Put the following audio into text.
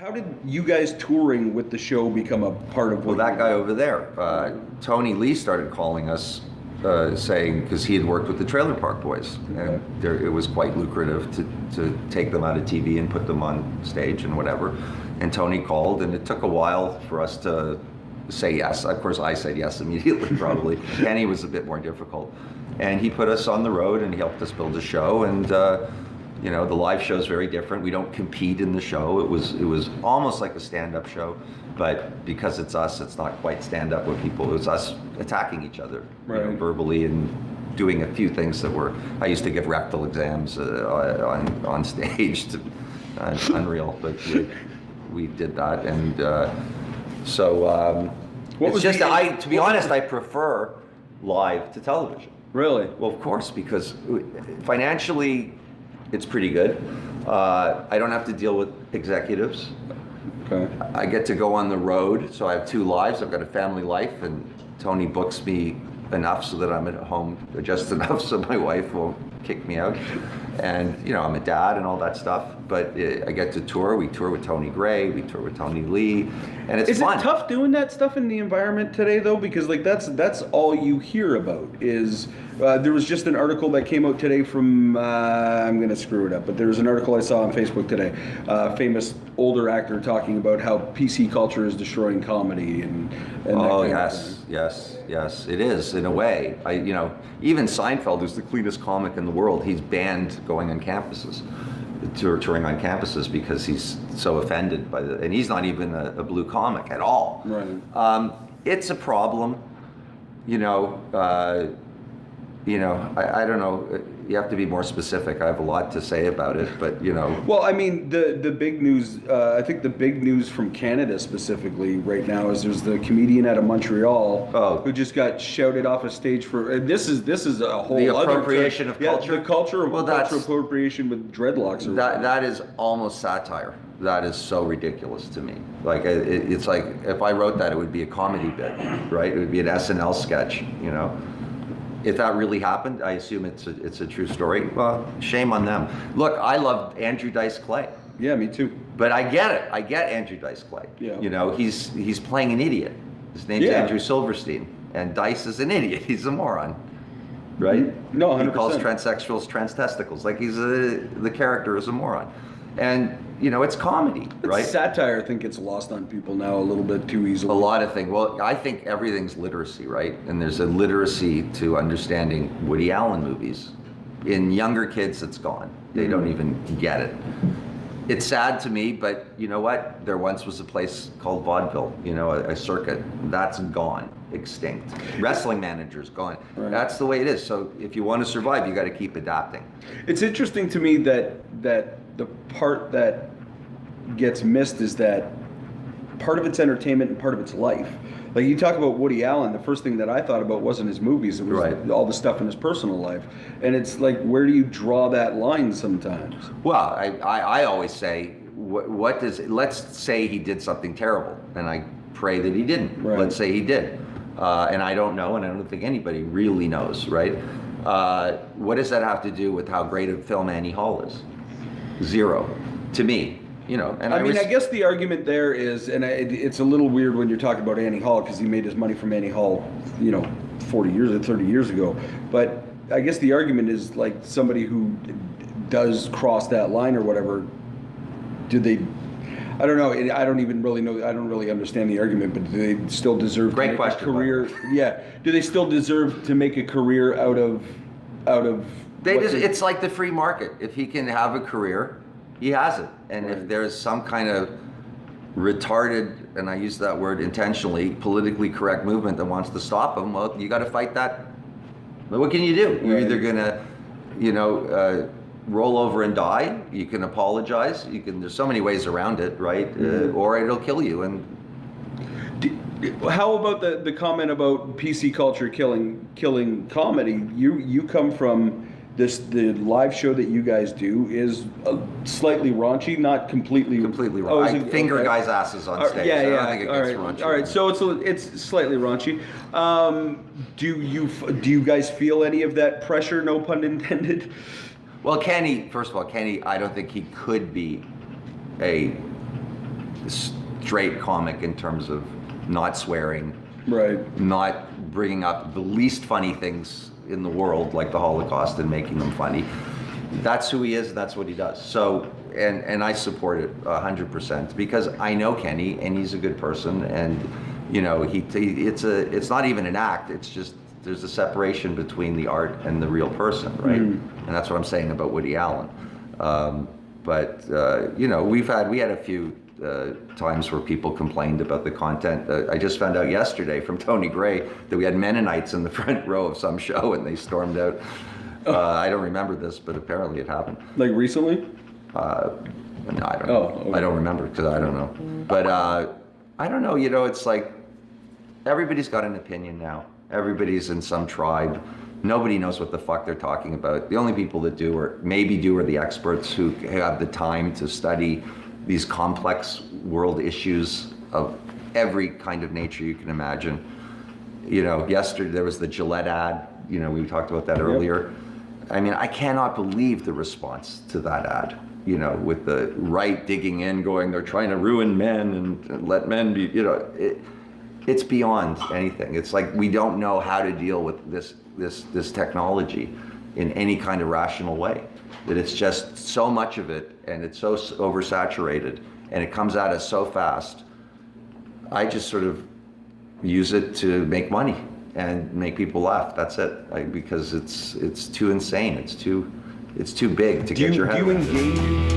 How did you guys touring with the show become a part of Well, what that guy over there, Tony Lee, started calling us, saying, because he had worked with the Trailer Park Boys, and it was quite lucrative to take them out of TV and put them on stage and whatever. And Tony called, and it took a while for us to say yes. Of course, I said yes immediately, probably. Kenny was a bit more difficult. And he put us on the road, and he helped us build a show. And you know, the live show is very different. We don't compete in the show. It was almost like a stand-up show, but because it's us, it's not quite stand-up with people. It was us attacking each other, right, you know, verbally, and doing a few things that were. I used to give rectal exams on stage. Unreal, but we did that, and so it's just to be honest, I prefer live to television. Really? Well, of course, because financially, it's pretty good. I don't have to deal with executives. Okay. I get to go on the road, so I have two lives. I've got a family life, and Tony books me enough so that I'm at home just enough so my wife won't kick me out. And, you know, I'm a dad and all that stuff, but I get to tour. We tour with Tony Gray, we tour with Tony Lee, and it's fun. Is it tough doing that stuff in the environment today, though? Because, like, that's all you hear about is, there was just an article that came out today from, I'm going to screw it up, but there was an article I saw on Facebook today, famous older actor talking about how PC culture is destroying comedy and oh, that yes, it is, in a way. You know, even Seinfeld, who's the cleanest comic in the world, he's banned going on campuses, touring on campuses, because he's so offended by and he's not even a blue comic at all. Right. It's a problem, you know. I don't know. You have to be more specific. I have a lot to say about it, but you know. Well, I mean, the big news. I think the big news from Canada specifically right now is there's the comedian out of Montreal who just got shouted off a stage for. And this is a whole the other appropriation of culture. Yeah, the cultural appropriation with dreadlocks. That is almost satire. That is so ridiculous to me. Like it's like if I wrote that, it would be a comedy bit, right? It would be an SNL sketch, you know. If that really happened, I assume it's a true story. Well, shame on them. Look, I love Andrew Dice Clay. Yeah, me too. But I get it. I get Andrew Dice Clay. Yeah. You know, he's playing an idiot. His name's Andrew Silverstein, and Dice is an idiot. He's a moron, right? No, 100%. He calls transsexuals trans testicles. Like the character is a moron, and you know, it's comedy, right? Satire, I think, gets lost on people now a little bit too easily. A lot of things. Well, I think everything's literacy, right? And there's a literacy to understanding Woody Allen movies. In younger kids, it's gone. They don't even get it. It's sad to me, but you know what? There once was a place called vaudeville, you know, a circuit. That's gone, extinct. Wrestling managers gone. Right. That's the way it is. So if you want to survive, you got to keep adapting. It's interesting to me that the part that gets missed is that part of it's entertainment and part of it's life. Like you talk about Woody Allen, the first thing that I thought about wasn't his movies, it was all the stuff in his personal life. And it's like, where do you draw that line sometimes? Well, I always say, what does, let's say he did something terrible, and I pray that he didn't. Right. Let's say he did. And I don't know, and I don't think anybody really knows, right? What does that have to do with how great a film Annie Hall is? Zero, to me. You know, and I guess the argument there is, and it's a little weird when you're talking about Annie Hall because he made his money from Annie Hall, you know, 40 years or 30 years ago. But I guess the argument is like somebody who does cross that line or whatever, do they? I don't know. I don't even really know. I don't really understand the argument. But do they still deserve to make a career? Yeah. Do they still deserve to make a career out of? It's like the free market. If he can have a career, he has it. And if there's some kind of retarded, and I use that word intentionally, politically correct movement that wants to stop him, well, you got to fight that. But what can you do? You're either gonna, you know, roll over and die. You can apologize. You can. There's so many ways around it, right? Or it'll kill you. And how about the comment about PC culture killing comedy? You come from. The live show that you guys do is slightly raunchy, not completely raunchy. I finger guys' asses on stage. I don't think it gets raunchy. All right, so it's slightly raunchy. Do you guys feel any of that pressure? No pun intended. Well, Kenny, first of all, I don't think he could be a straight comic in terms of not swearing, Right. not bringing up the least funny things in the world, like the Holocaust, and making them funny. That's who he is, and that's what he does. So, and I support it 100% because I know Kenny, and he's a good person, and you know, it's not even an act. It's just there's a separation between the art and the real person, right? And that's what I'm saying about Woody Allen. You know, we had a few times where people complained about the content. I just found out yesterday from Tony Gray that we had Mennonites in the front row of some show and they stormed out. I don't remember this, but apparently it happened. Like recently? No, I don't know. Oh, okay. I don't remember because I don't know. But I don't know, you know, it's like everybody's got an opinion now. Everybody's in some tribe. Nobody knows what the fuck they're talking about. The only people that do or maybe do are the experts who have the time to study these complex world issues of every kind of nature you can imagine. You know, yesterday there was the Gillette ad, you know, we talked about that earlier. I mean, I cannot believe the response to that ad, you know, with the right digging in, going, they're trying to ruin men and let men be, you know, it's beyond anything. It's like we don't know how to deal with this technology in any kind of rational way. That it's just so much of it, and it's so oversaturated, and it comes at us so fast. I just sort of use it to make money and make people laugh. That's it. Because it's too insane. It's too big to get your head around. Do you engage?